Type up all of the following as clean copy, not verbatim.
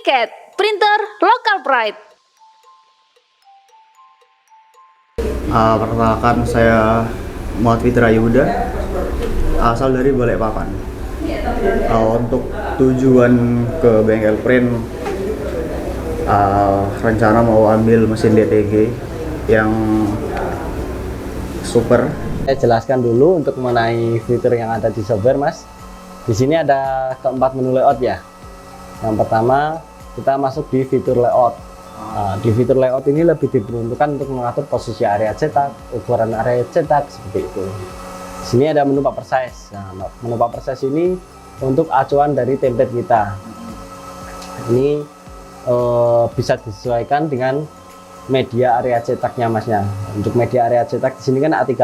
Iket, printer local pride. Perkenalkan, saya Muhammad Fitra Yuda, asal dari Balikpapan. Untuk tujuan ke bengkel print, rencana mau ambil mesin DTG yang super. Saya jelaskan dulu untuk mengenai fitur yang ada di software, Mas. Di sini ada keempat menu layout ya. Yang pertama, kita masuk di fitur layout. Di fitur layout ini lebih diperuntukkan untuk mengatur posisi area cetak, ukuran area cetak, seperti itu. Di sini ada menu paper size. Nah, menu paper size ini untuk acuan dari template kita. Ini bisa disesuaikan dengan media area cetaknya, Masnya. Untuk media area cetak di sini kan A3+.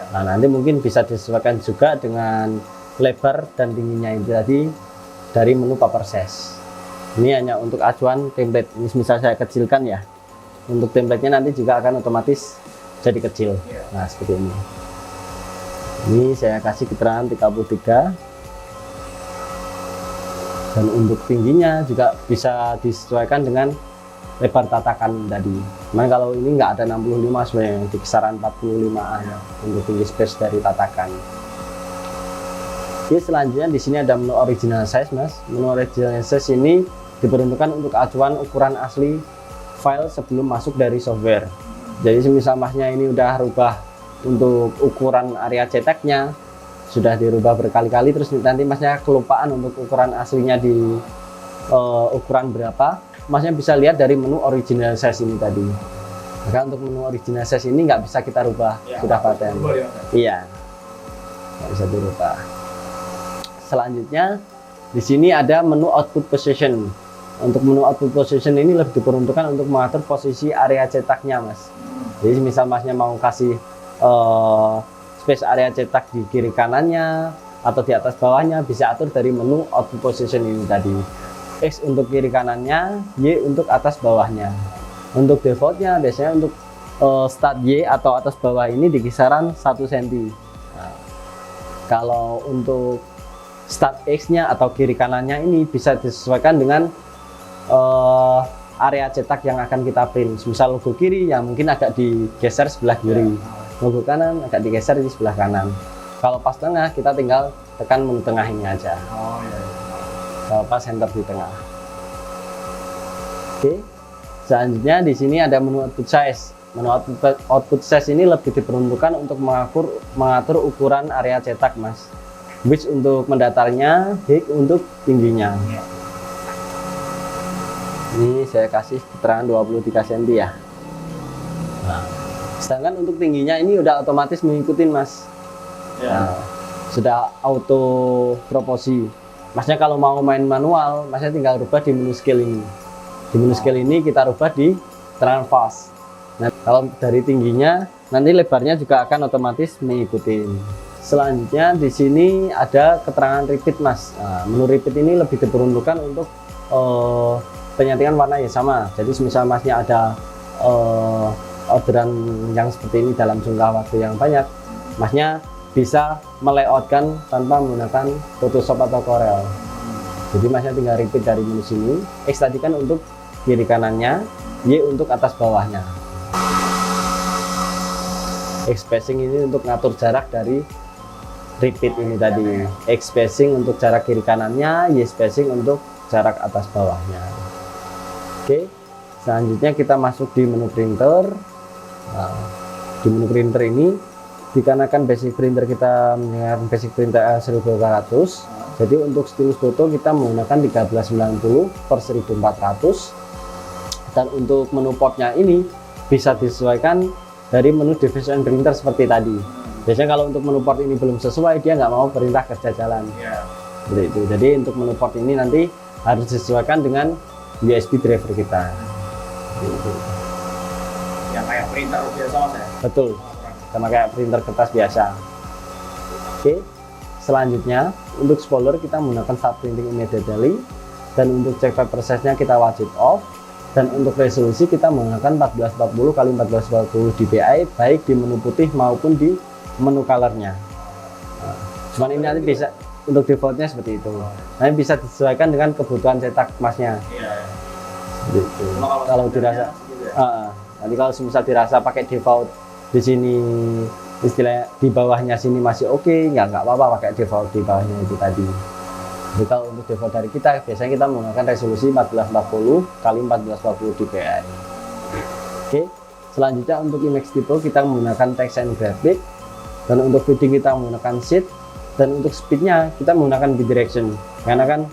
Nah, nanti mungkin bisa disesuaikan juga dengan lebar dan tingginya itu tadi dari menu paper size. Ini hanya untuk acuan template. Ini misal saya kecilkan ya. Untuk template-nya nanti juga akan otomatis jadi kecil. Nah, seperti ini. Ini saya kasih keterangan 33. Dan untuk tingginya juga bisa disesuaikan dengan lebar tatakan tadi. Cuman kalau ini nggak ada 65 sebenarnya, di kisaran 45 ya, untuk tinggi space dari tatakan. Oke, selanjutnya di sini ada menu original size, Mas. Menu original size ini diperuntukkan untuk acuan ukuran asli file sebelum masuk dari software. Jadi semisal Masnya ini udah rubah untuk ukuran area cetaknya, sudah dirubah berkali-kali, terus nanti Masnya kelupaan untuk ukuran aslinya di ukuran berapa, Masnya bisa lihat dari menu original size ini tadi. Maka untuk menu original size ini nggak bisa kita rubah, sudah paten. Iya, nggak bisa dirubah. Selanjutnya di sini ada menu output position. Untuk menu output position ini lebih diperuntukkan untuk mengatur posisi area cetaknya, Mas. Jadi misal Masnya mau kasih space area cetak di kiri kanannya atau di atas bawahnya, bisa atur dari menu output position ini tadi. X untuk kiri kanannya, Y untuk atas bawahnya. Untuk defaultnya biasanya untuk start Y atau atas bawah ini di kisaran 1 cm. Nah, kalau untuk start X-nya atau kiri kanannya ini bisa disesuaikan dengan area cetak yang akan kita print. Misal logo kiri ya mungkin agak digeser sebelah kiri, logo kanan agak digeser di sebelah kanan. Kalau pas tengah kita tinggal tekan menu tengah ini aja. Kalau pas enter di tengah. Oke, selanjutnya di sini ada menu output size. Menu output size ini lebih diperuntukkan untuk mengatur ukuran area cetak, Mas. Width untuk mendatarnya, height untuk tingginya. Ini saya kasih keterangan 23 cm ya. Nah, sedangkan untuk tingginya ini udah otomatis mengikuti, Mas. Nah, sudah auto proporsi. Masnya kalau mau main manual, Masnya tinggal rubah di menu scale ini. Di menu scale ini kita rubah di transverse. Nah, kalau dari tingginya, nanti lebarnya juga akan otomatis mengikuti. Selanjutnya di sini ada keterangan repeat, Mas. Nah, menu repeat ini lebih diperuntukkan untuk penyetingan warna yang sama. Jadi misal Masnya ada orderan yang seperti ini dalam jangka waktu yang banyak, Masnya bisa melayoutkan tanpa menggunakan Photoshop atau Corel. Jadi Masnya tinggal repeat dari menu sini. X tadi kan untuk kiri kanannya, Y untuk atas bawahnya. X spacing ini untuk ngatur jarak dari repeat ini tadi. X spacing untuk jarak kiri kanannya, Y spacing untuk jarak atas bawahnya. Oke, selanjutnya kita masuk di menu printer. Nah, di menu printer ini dikarenakan basic printer kita menggunakan basic printer L1200, jadi untuk stylus foto kita menggunakan 1390/1400, dan untuk menu portnya ini bisa disesuaikan dari menu device and printer seperti tadi. Biasanya kalau untuk menu port ini belum sesuai, dia nggak mau perintah kerja jalan. Seperti itu. Jadi untuk menu port ini nanti harus disesuaikan dengan USB driver kita. Yang kayak printer biasa, Mas ya? Betul, sama kayak printer kertas biasa. Oke, selanjutnya untuk spoiler kita menggunakan start printing immediately, dan untuk check paper size-nya kita wajib off, dan untuk resolusi kita menggunakan 1440 x 1440 dpi baik di menu putih maupun di menu colornya. Nah, cuman ini nanti bisa untuk defaultnya seperti itu. Nanti bisa disesuaikan dengan kebutuhan cetak Masnya. Gitu. Cuma Kalau dirasa, sebenarnya gitu ya? nanti kalau misal dirasa pakai default di sini istilahnya di bawahnya sini masih oke, nggak apa-apa pakai default di bawahnya itu tadi. Jadi kalau untuk default dari kita biasanya kita menggunakan resolusi 1440 kali 1440 dpi. Oke, selanjutnya untuk image type kita menggunakan text and graphic, dan untuk fitting kita menggunakan sheet, dan untuk speednya kita menggunakan bidirection karena kan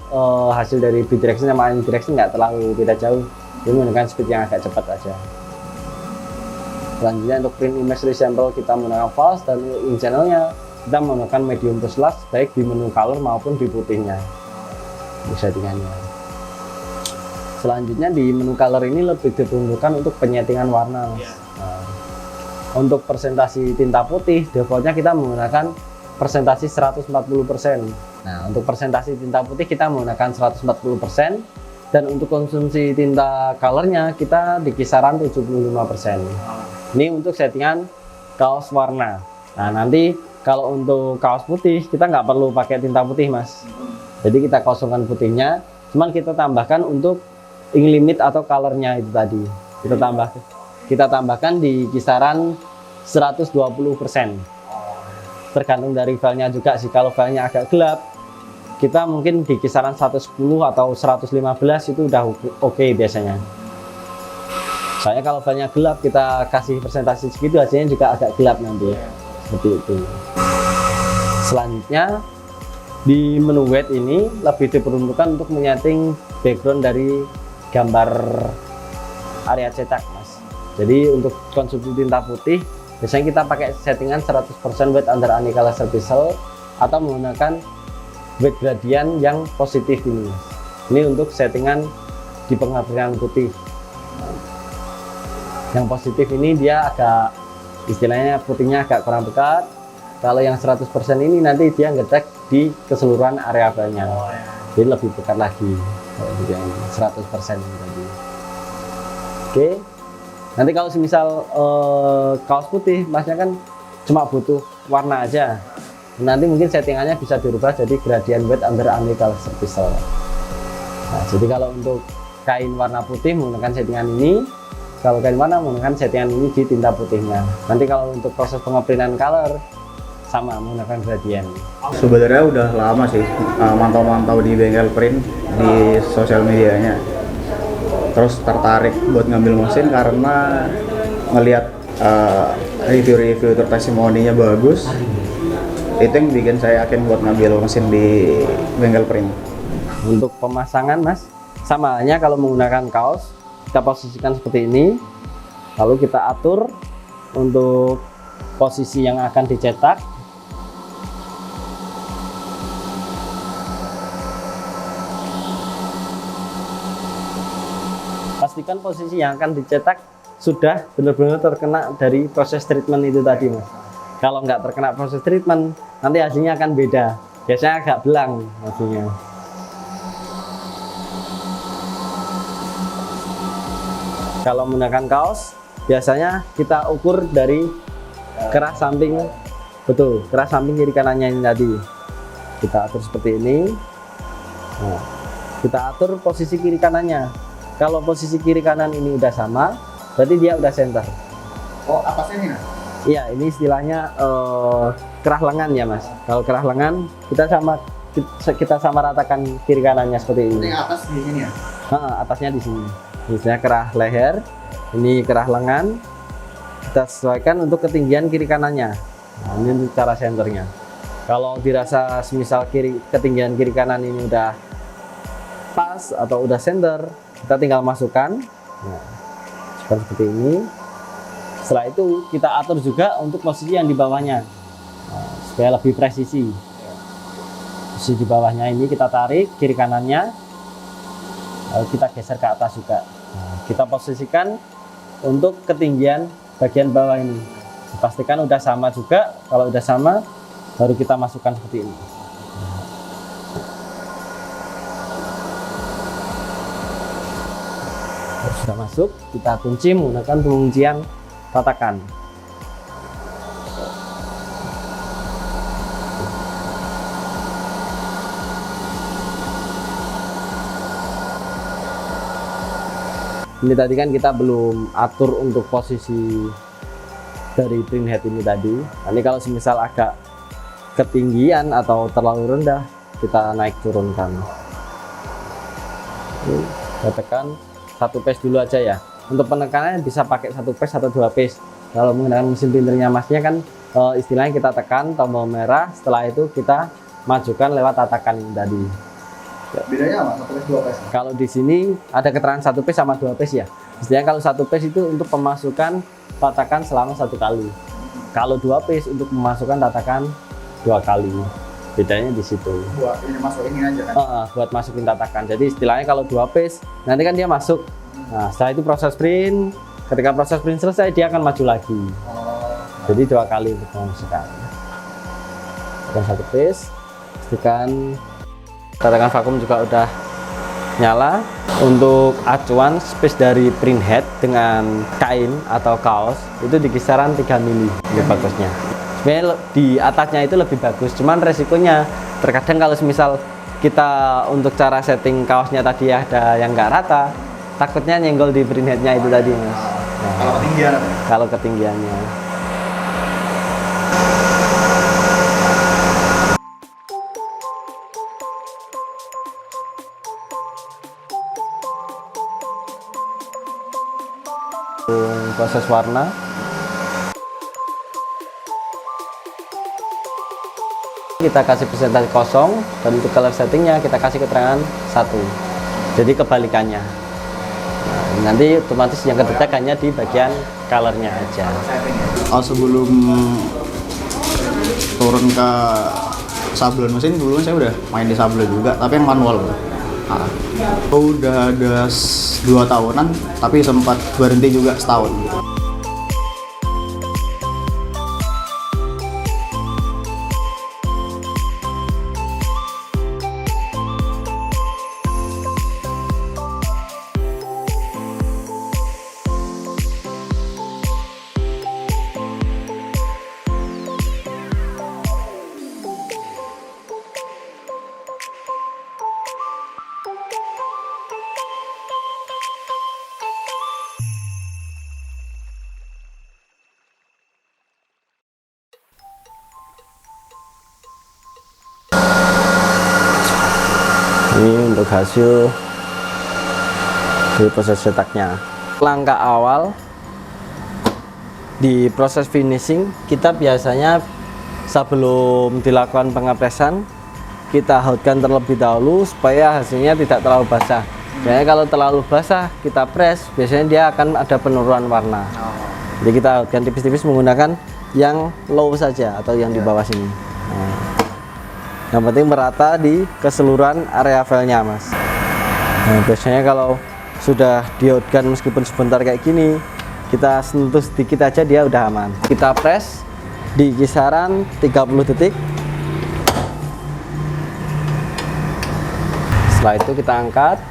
hasil dari bidirection sama unidirection nggak terlalu beda jauh, jadi menggunakan speed yang agak cepat aja. Selanjutnya untuk print image resample kita menggunakan false, dan in channelnya kita menggunakan medium to slash baik di menu color maupun di putihnya untuk settingannya. Selanjutnya di menu color ini lebih diperuntukkan untuk penyetingan warna. Nah, untuk presentasi tinta putih defaultnya kita menggunakan presentasi 140%. Nah, untuk presentasi tinta putih kita menggunakan 140%, dan untuk konsumsi tinta colornya kita di kisaran 75%. Ini untuk settingan kaos warna. Nah, nanti kalau untuk kaos putih kita nggak perlu pakai tinta putih, Mas. Jadi kita kosongkan putihnya, cuman kita tambahkan untuk ink limit atau colornya itu tadi. Kita tambahkan di kisaran 120%. Tergantung dari filenya juga sih. Kalau filenya agak gelap, kita mungkin di kisaran 110 atau 115 itu udah oke biasanya. Soalnya kalau filenya gelap kita kasih presentasi segitu hasilnya juga agak gelap nanti, seperti itu. Selanjutnya di menu weight ini lebih diperuntukkan untuk menyeting background dari gambar area cetak, Mas. Jadi untuk konsumsi tinta putih biasanya kita pakai settingan 100% weight under Anicolor Surface atau menggunakan weight gradient yang positif ini, Mas. Ini untuk settingan di pengambilan putih. Yang positif ini dia agak istilahnya putihnya agak kurang pekat. Kalau yang 100% ini nanti dia ngetek di keseluruhan area filenya, jadi lebih pekat lagi. Kalau yang 100% ini tadi. Oke, nanti kalau semisal kaos putih Masnya kan cuma butuh warna aja, nanti mungkin settingannya bisa dirubah jadi gradient weight under Anicolor Surface. Nah, jadi kalau untuk kain warna putih menggunakan settingan ini, kalau kain warna menggunakan settingan ini di tinta putihnya. Nanti kalau untuk proses pengeprintan color sama menggunakan gradient. Sebenarnya udah lama sih mantau-mantau di bengkel print di sosial medianya. Terus tertarik buat ngambil mesin karena ngelihat review-review testimoninya bagus. Itu yang bikin saya yakin buat ngambil mesin di bengkel print. Untuk pemasangan, Mas, sama halnya kalau menggunakan kaos, kita posisikan seperti ini, lalu kita atur untuk posisi yang akan dicetak. Pastikan posisi yang akan dicetak sudah benar-benar terkena dari proses treatment itu tadi, Mas. Kalau nggak terkena proses treatment, nanti hasilnya akan beda. Biasanya agak belang hasilnya. Kalau menggunakan kaos, biasanya kita ukur dari kerah samping, betul, kerah samping kiri kanannya ini tadi. Kita atur seperti ini. Nah, kita atur posisi kiri kanannya. Kalau posisi kiri kanan ini udah sama, berarti dia udah center. Oh, atasnya ini? Iya, ini istilahnya kerah lengan ya, Mas. Kalau kerah lengan kita sama ratakan kiri kanannya seperti ini. Yang atas di sini ya? Atasnya di sini. Misalnya kerah leher, ini kerah lengan. Kita sesuaikan untuk ketinggian kiri kanannya. Nah, ini untuk cara senternya. Kalau dirasa semisal ketinggian kiri kanan ini udah pas atau udah center, kita tinggal masukkan. Nah, seperti ini. Setelah itu kita atur juga untuk posisi yang di bawahnya, nah, supaya lebih presisi. Posisi di bawahnya ini kita tarik kiri kanannya, lalu kita geser ke atas juga. Nah, kita posisikan untuk ketinggian bagian bawah ini. Pastikan udah sama juga. Kalau udah sama, baru kita masukkan seperti ini. Kalau sudah masuk, kita kunci menggunakan penguncian ratakan. Ini tadi kan kita belum atur untuk posisi dari print head ini tadi. Ini kalau semisal agak ketinggian atau terlalu rendah, kita naik turunkan. Kita tekan 1 pace dulu aja ya. Untuk penekanannya bisa pakai 1 pace atau 2 pace. Kalau menggunakan mesin printernya Masnya kan istilahnya kita tekan tombol merah, setelah itu kita majukan lewat tatakan ini tadi. Bedanya apa? 1 pace 2 pace? Kalau di sini ada keterangan 1 pace sama 2 pace ya. Istilahnya kalau 1 pace itu untuk pemasukan tatakan selama 1 kali. Kalau 2 pace untuk memasukkan tatakan 2 kali. Bedanya di situ. Buat ini masukin aja kan? Buat masukin tatakan. Jadi istilahnya kalau 2 pace nanti kan dia masuk. Nah, setelah itu proses print. Ketika proses print selesai dia akan maju lagi. Jadi 2 kali untuk memasukkan. Tekan 1 pace. Pastikan tatakan vakum juga udah nyala. Untuk acuan space dari print head dengan kain atau kaos itu di kisaran 3 mili lebih bagusnya. Sebenarnya di atasnya itu lebih bagus, cuman resikonya terkadang kalau misal kita untuk cara setting kaosnya tadi ada yang nggak rata, takutnya nyenggol di print headnya itu tadi, Mas. Nah, Kalau ketinggian apa? kalau ketinggiannya. Proses warna. Kita kasih persentase kosong, dan untuk color settingnya kita kasih keterangan 1. Jadi kebalikannya. Nah, nanti otomatis yang kedetek hanya di bagian colornya aja. Sebelum turun ke sablon mesin, dulu saya udah main di sablon juga, tapi yang manual. Udah ada 2 tahunan, tapi sempat berhenti juga setahun. Ini untuk hasil dari proses cetaknya. Langkah awal di proses finishing, kita biasanya sebelum dilakukan pengepresan kita hautkan terlebih dahulu supaya hasilnya tidak terlalu basah. Jadi kalau terlalu basah kita press, biasanya dia akan ada penurunan warna. Jadi kita hautkan tipis-tipis menggunakan yang low saja atau yang di bawah sini. Nah, yang penting merata di keseluruhan area filenya, Mas. Nah, biasanya kalau sudah dihautkan meskipun sebentar kayak gini, kita sentuh sedikit aja dia udah aman. Kita press di kisaran 30 detik. Setelah itu kita angkat.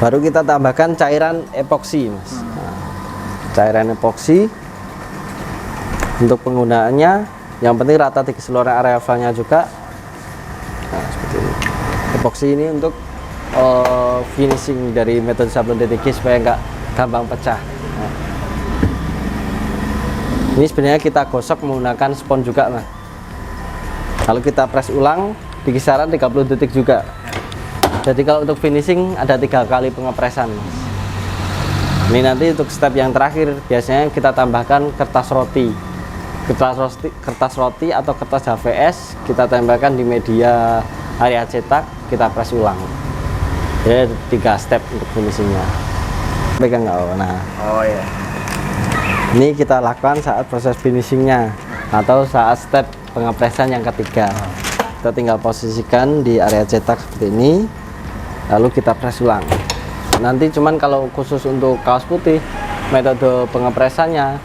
Baru kita tambahkan cairan epoksi, Mas. Nah, cairan epoksi untuk penggunaannya yang penting rata di keseluruhan area filenya juga. Nah, seperti ini. Epoksi ini untuk finishing dari metode sablon DTG supaya nggak gampang pecah. Nah, ini sebenarnya kita gosok menggunakan spons juga, Mas. Kalau kita press ulang di kisaran 30 detik juga. Jadi kalau untuk finishing ada 3 kali pengepresan, Mas. Ini nanti untuk step yang terakhir biasanya kita tambahkan kertas roti. Kertas roti atau kertas HVS kita tambahkan di media area cetak, kita press ulang. Jadi 3 step untuk finishingnya. Pegang nggak? Nah, Oh iya. ini kita lakukan saat proses finishingnya atau saat step pengepresan yang ketiga. Kita tinggal posisikan di area cetak seperti ini, lalu kita press ulang. Nanti cuman kalau khusus untuk kaos putih, metode pengepresannya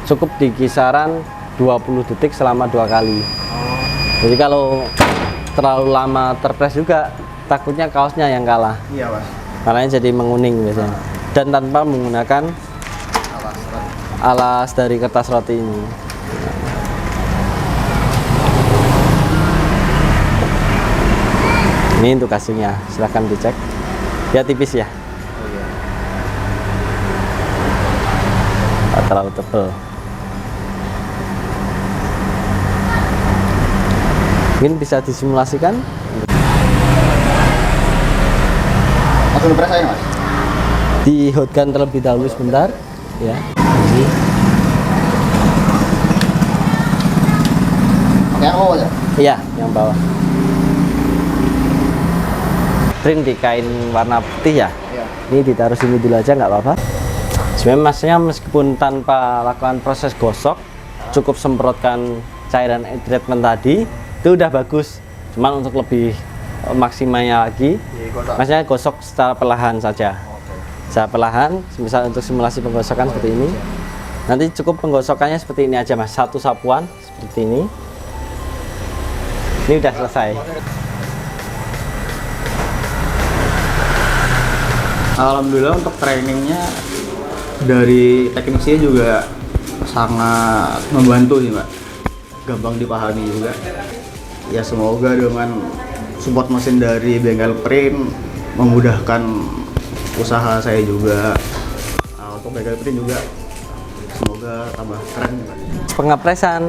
cukup di kisaran 20 detik selama 2 kali. Jadi kalau terlalu lama terpress juga takutnya kaosnya yang kalah. Iya, Mas. Warnanya jadi menguning biasanya. Dan tanpa menggunakan alas dari kertas roti ini. Ini untuk hasilnya, silahkan dicek. Ya tipis ya, nggak terlalu tebal. Mungkin bisa disimulasikan. Langsung dipres aja Mas? Dihotkan terlebih dahulu sebentar ya. Ini. Oke, yang bawah aja? Iya, yang bawah. Print di kain warna putih ya. Iya. Ini ditaruh sini dulu aja nggak apa-apa. Sebenarnya masnya meskipun tanpa lakukan proses gosok, cukup semprotkan cairan treatment tadi, itu udah bagus. Cuman untuk lebih maksimalnya lagi, masnya gosok secara perlahan saja. Secara perlahan, misal untuk simulasi penggosokan seperti ini. Nanti cukup penggosokannya seperti ini aja Mas, satu sapuan seperti ini. Ini udah selesai. Alhamdulillah untuk trainingnya dari teknisinya juga sangat membantu sih Mbak, gampang dipahami juga. Ya semoga dengan support mesin dari bengkel print memudahkan usaha saya juga. Nah, untuk bengkel print juga semoga tambah keren Mbak. Pengepresan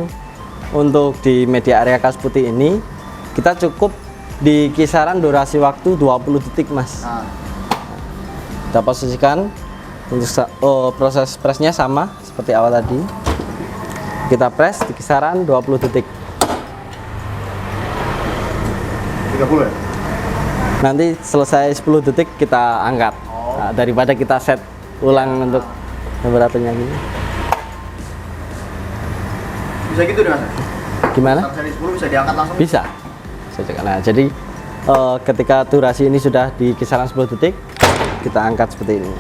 untuk di media area kaos putih ini kita cukup di kisaran durasi waktu 20 detik Mas. Kita posisikan untuk proses presnya sama seperti awal tadi. Kita press di kisaran 20 detik. 30 ya? Nanti selesai 10 detik kita angkat. Nah, daripada kita set ulang untuk temperaturnya gini. Bisa gitu deh Mas? Gimana? Seri 10 bisa diangkat langsung? Bisa. Nah, jadi ketika durasi ini sudah di kisaran 10 detik, kita angkat seperti ini.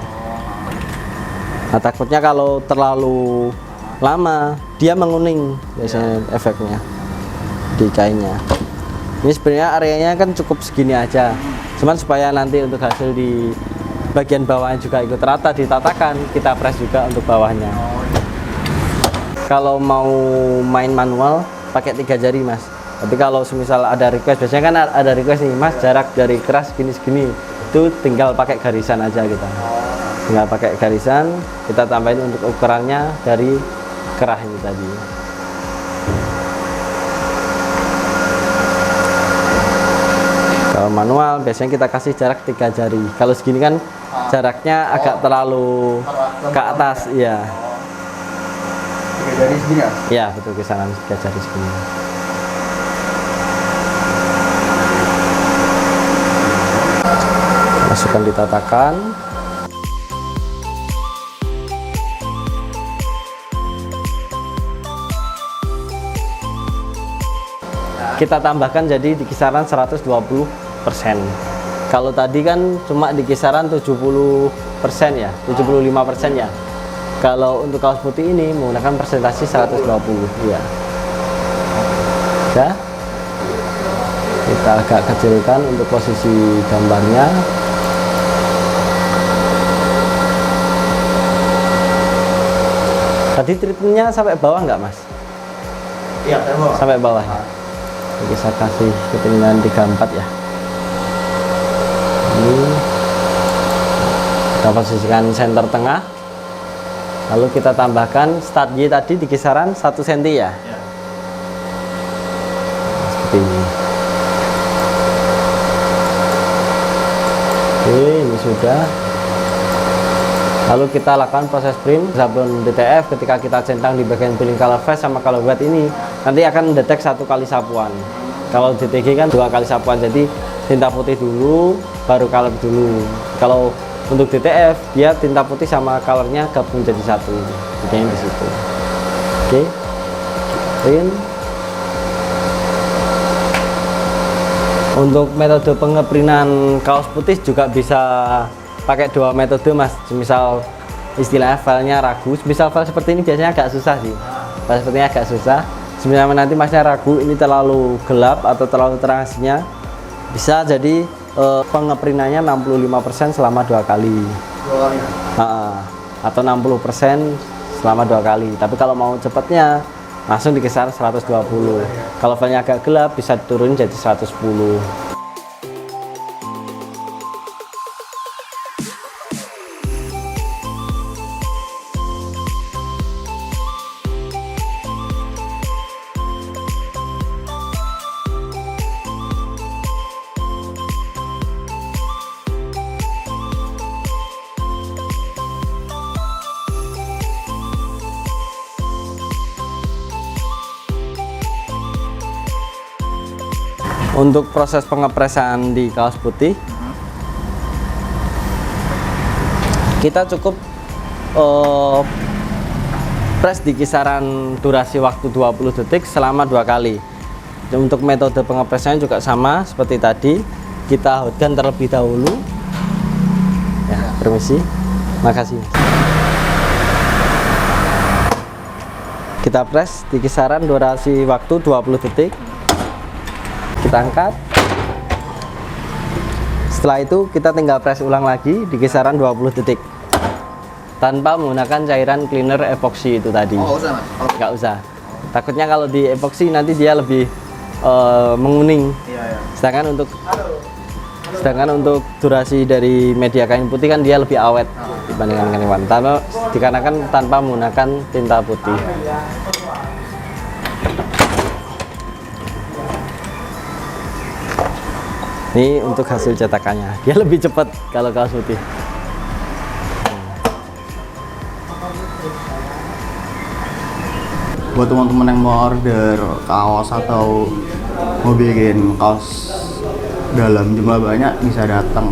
Nah, takutnya kalau terlalu lama dia menguning biasanya efeknya di kainnya. Ini sebenarnya areanya kan cukup segini aja, cuman supaya nanti untuk hasil di bagian bawahnya juga ikut rata ditatakan, kita press juga untuk bawahnya. Kalau mau main manual pakai 3 jari Mas, tapi kalau semisal ada request, biasanya kan ada request nih Mas, jarak dari keras segini-segini, itu tinggal pakai garisan aja kita. Tinggal pakai garisan, kita tambahin untuk ukurannya dari kerah ini tadi. Kalau manual biasanya kita kasih jarak 3 jari. Kalau segini kan jaraknya agak terlalu ke atas, iya. 3 jari segini ya? Iya, betul, kisaran 3 jari segini. Masukkan ditatakan. Kita tambahkan jadi di kisaran 120%. Kalau tadi kan cuma di kisaran 70% ya, 75% ya. Kalau untuk kaos putih ini menggunakan presentasi 120 ya. Ya. Kita agak kecilkan untuk posisi gambarnya. Tadi treatmentnya sampai bawah nggak Mas? Iya, sampai bawah. Sampai bawah ya. Jadi saya kasih ketinggian 34 ya. Ini kita posisikan center tengah. Lalu kita tambahkan start Y tadi di kisaran 1 cm ya. Seperti ini. Oke, ini sudah. Lalu kita lakukan proses print sabun DTF. Ketika kita centang di bagian peeling color face sama color white ini, nanti akan mendetek 1 kali sapuan. Kalau DTG kan 2 kali sapuan, jadi tinta putih dulu baru color dulu. Kalau untuk DTF dia tinta putih sama colornya gabung jadi satu, bedanya di situ. Oke, print. Untuk metode pengeprintan kaos putih juga bisa pakai 2 metode Mas. Misal istilahnya filenya ragu, misal file seperti ini biasanya agak susah sih. File seperti ini agak susah. Sebenarnya nanti Masnya ragu ini terlalu gelap atau terlalu terang hasilnya, bisa jadi pengeprintannya 65% selama 2 kali. 2 kali. Atau 60% selama 2 kali. Tapi kalau mau cepatnya langsung di kisaran 120. Kalau filenya agak gelap bisa diturunin jadi 110. Untuk proses pengepresan di kaos putih, kita cukup press di kisaran durasi waktu 20 detik selama 2 kali. Dan untuk metode pengepresannya juga sama seperti tadi, kita hotgun terlebih dahulu. Ya, permisi, makasih. Kita press di kisaran durasi waktu 20 detik. Kita angkat. Setelah itu kita tinggal press ulang lagi di kisaran 20 detik. Tanpa menggunakan cairan cleaner epoxy itu tadi. Oh, usah Mas? Oh. Nggak usah. Takutnya kalau di epoxy nanti dia lebih menguning. Iya, iya. Sedangkan untuk durasi dari media kain putih kan dia lebih awet dibandingkan kain warna. Dikarenakan tanpa menggunakan tinta putih. Ini untuk hasil cetakannya. Dia lebih cepat kalau kaos putih. Buat teman-teman yang mau order kaos atau mau bikin kaos dalam jumlah banyak, bisa datang.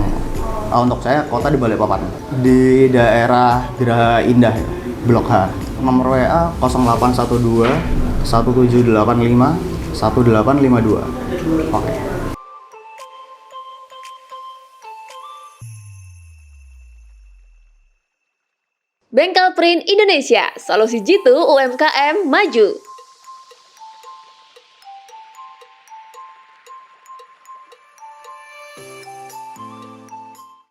Untuk saya kota di Balikpapan, di daerah Geraha Indah, Blok H. Nomor WA 0812 1785 1852. Oke. Bengkel Print Indonesia, solusi jitu UMKM maju.